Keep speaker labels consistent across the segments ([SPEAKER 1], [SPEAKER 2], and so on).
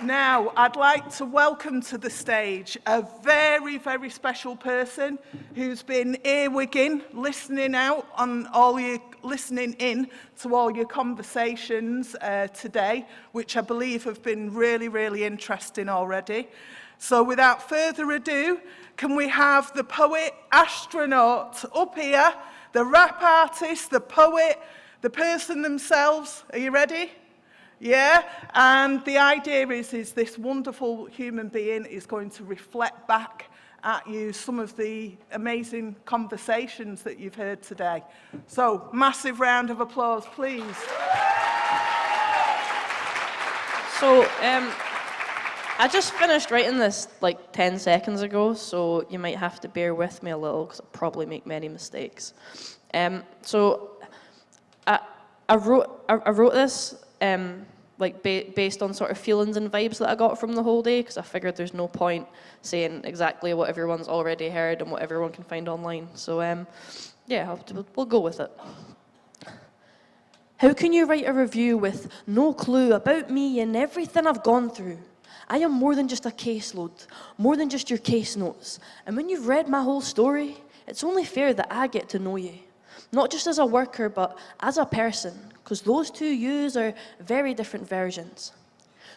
[SPEAKER 1] Now, I'd like to welcome to the stage a very, very special person who's been earwigging, listening in to all your conversations today, which I believe have been really, really interesting already. So without further ado, can we have the poet Astroknot up here, the rap artist, the poet, the person themselves. Are you ready? Yeah, and the idea is this wonderful human being is going to reflect back at you some of the amazing conversations that you've heard today. So, massive round of applause, please.
[SPEAKER 2] So, I just finished writing this like 10 seconds ago, so you might have to bear with me a little because I'll probably make many mistakes. So, I wrote this based on sort of feelings and vibes that I got from the whole day, because I figured there's no point saying exactly what everyone's already heard and what everyone can find online. So yeah, we'll go with it. How can you write a review with no clue about me and everything I've gone through? I am more than just a caseload, more than just your case notes. And when you've read my whole story, it's only fair that I get to know you. Not just as a worker, but as a person, because those two yous are very different versions.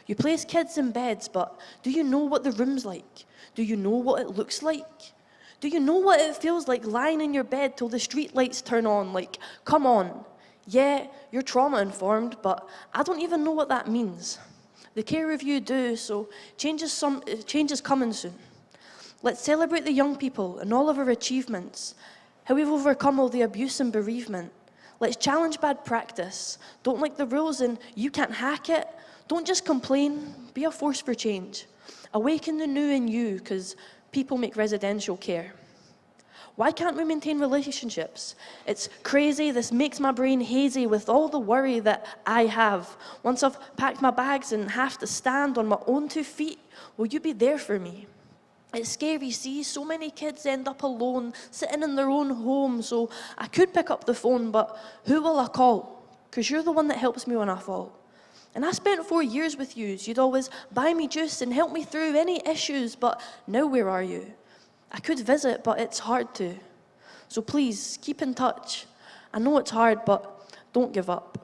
[SPEAKER 2] You place kids in beds, but do you know what the room's like? Do you know what it looks like? Do you know what it feels like lying in your bed till the street lights turn on? Like, come on. Yeah, you're trauma-informed, but I don't even know what that means. The care review do, so change is coming soon. Let's celebrate the young people and all of our achievements, how we've overcome all the abuse and bereavement. Let's challenge bad practice. Don't like the rules and you can't hack it. Don't just complain, be a force for change. Awaken the new in you, because people make residential care. Why can't we maintain relationships? It's crazy, this makes my brain hazy with all the worry that I have. Once I've packed my bags and have to stand on my own 2 feet, will you be there for me? It's scary, see, so many kids end up alone, sitting in their own home, so I could pick up the phone, but who will I call? Because you're the one that helps me when I fall. And I spent 4 years with you. You'd always buy me juice and help me through any issues, but now where are you? I could visit, but it's hard to. So please, keep in touch. I know it's hard, but don't give up.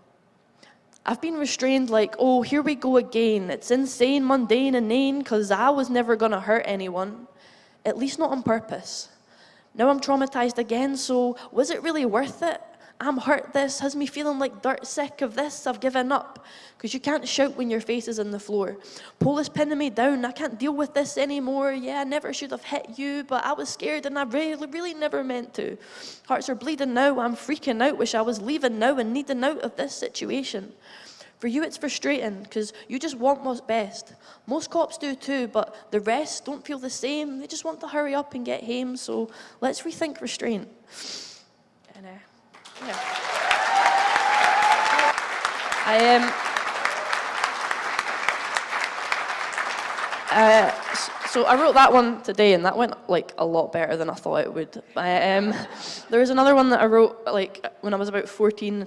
[SPEAKER 2] I've been restrained like, oh, here we go again. It's insane, mundane, inane, because I was never going to hurt anyone. At least not on purpose. Now I'm traumatized again, so was it really worth it? I'm hurt, this has me feeling like dirt, sick of this, I've given up. Because you can't shout when your face is on the floor. Pull is pinning me down, I can't deal with this anymore. Yeah, I never should have hit you, but I was scared and I really never meant to. Hearts are bleeding now, I'm freaking out, wish I was leaving now and needing out of this situation. For you it's frustrating, because you just want what's best. Most cops do too, but the rest don't feel the same. They just want to hurry up and get home, so let's rethink restraint. And yeah. So I wrote that one today, and that went like a lot better than I thought it would. There was another one that I wrote like when I was about 14,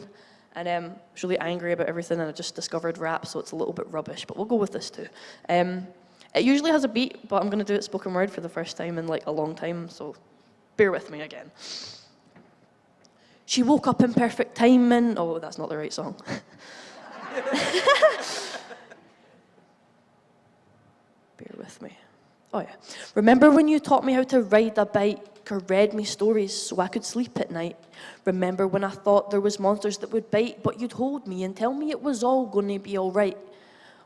[SPEAKER 2] and I was really angry about everything, and I just discovered rap, so it's a little bit rubbish, but we'll go with this too. It usually has a beat, but I'm going to do it spoken word for the first time in like a long time, so bear with me again. She woke up in perfect timing. Oh, that's not the right song. Bear with me. Oh yeah. Remember when you taught me how to ride a bike or read me stories so I could sleep at night? Remember when I thought there was monsters that would bite, but you'd hold me and tell me it was all going to be all right?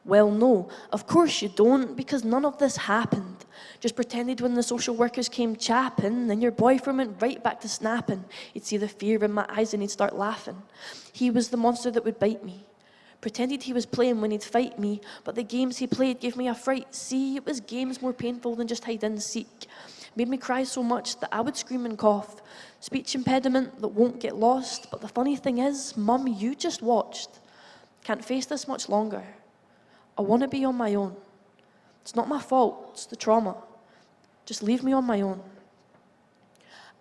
[SPEAKER 2] Well, no, of course you don't, because none of this happened. Just pretended when the social workers came chapping, then your boyfriend went right back to snapping. He'd see the fear in my eyes and he'd start laughing. He was the monster that would bite me. Pretended he was playing when he'd fight me, but the games he played gave me a fright. See, it was games more painful than just hide and seek. Made me cry so much that I would scream and cough. Speech impediment that won't get lost, but the funny thing is, Mum, you just watched. Can't face this much longer. I want to be on my own. It's not my fault, it's the trauma. Just leave me on my own.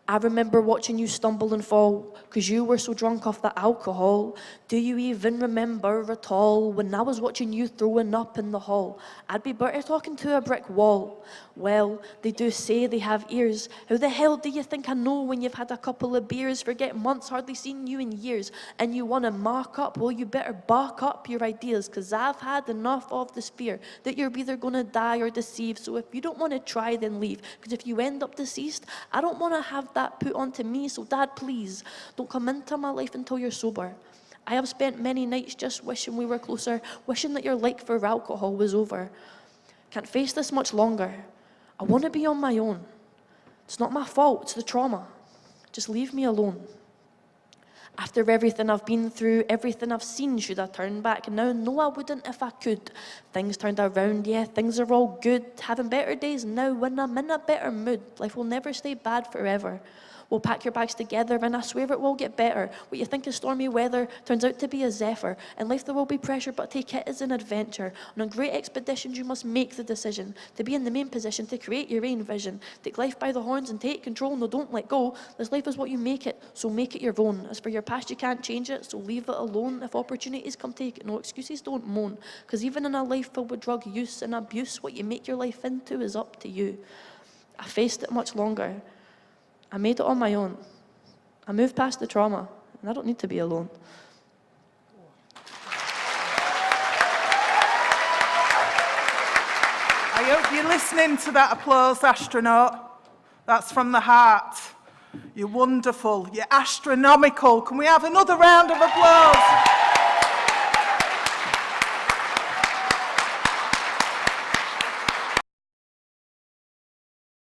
[SPEAKER 2] I remember watching you stumble and fall, 'cause you were so drunk off the alcohol. Do you even remember at all when I was watching you throwing up in the hall? I'd be better talking to a brick wall. Well, they do say they have ears. How the hell do you think I know when you've had a couple of beers? Forget months, hardly seen you in years, and you want to mark up? Well, you better back up your ideas, 'cause I've had enough of this fear that you're either going to die or deceive. So if you don't want to try, then leave, 'cause if you end up deceased, I don't want to have that put onto me. So Dad, please, don't come into my life until you're sober. I have spent many nights just wishing we were closer, wishing that your like for alcohol was over. Can't face this much longer. I want to be on my own. It's not my fault, it's the trauma. Just leave me alone. After everything I've been through, everything I've seen, should I turn back now? No, I wouldn't if I could. Things turned around, yeah, things are all good. Having better days now when I'm in a better mood. Life will never stay bad forever. We'll pack your bags together and I swear it will get better. What you think is stormy weather turns out to be a zephyr. In life there will be pressure, but take it as an adventure. And on great expeditions you must make the decision to be in the main position, to create your own vision. Take life by the horns and take control, no, don't let go. This life is what you make it, so make it your own. As for your past, you can't change it, so leave it alone. If opportunities come, take it, no excuses, don't moan. Because even in a life filled with drug use and abuse, what you make your life into is up to you. I faced it much longer. I made it on my own. I moved past the trauma, and I don't need to be alone.
[SPEAKER 1] I hope you're listening to that applause, Astronaut. That's from the heart. You're wonderful. You're astronomical. Can we have another round of applause?